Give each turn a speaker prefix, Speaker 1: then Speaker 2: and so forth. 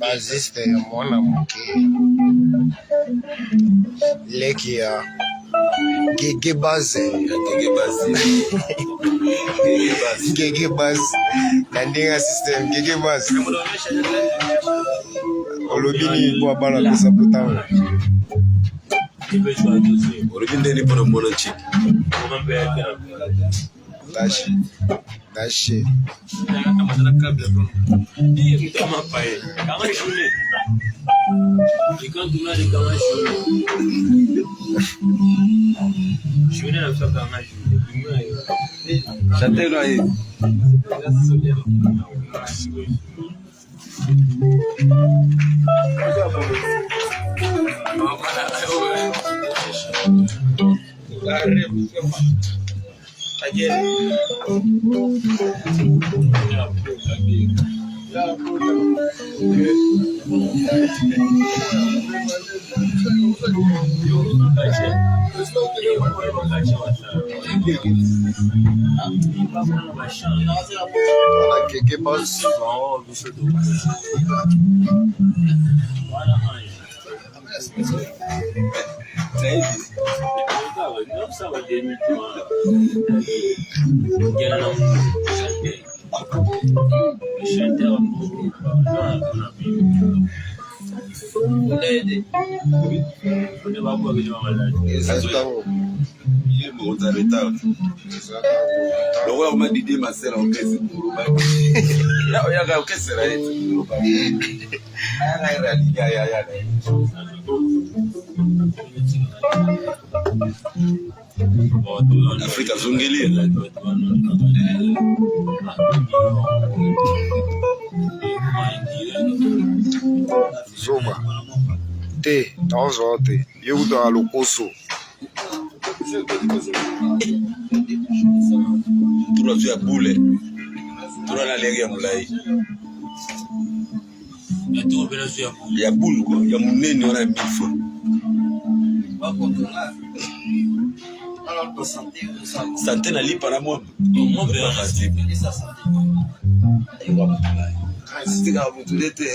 Speaker 1: Baziste mwana muke leki ya Guèguè base Guèguè base nandinga system Guèguè base olobini kwa bana pesa putango
Speaker 2: olobini pour mon chic
Speaker 1: Dashi Guèguè base
Speaker 2: on m'a dit ma sœur en caisse pour ya caisse là Afrika zungeli
Speaker 1: Zoma te tazo te yudo alokoso
Speaker 2: Tura tu ya bule tura na lege ya mulai ya bulu ko ya munene wana bifo santé na lipa na moi pas facile c'est quand vous l'été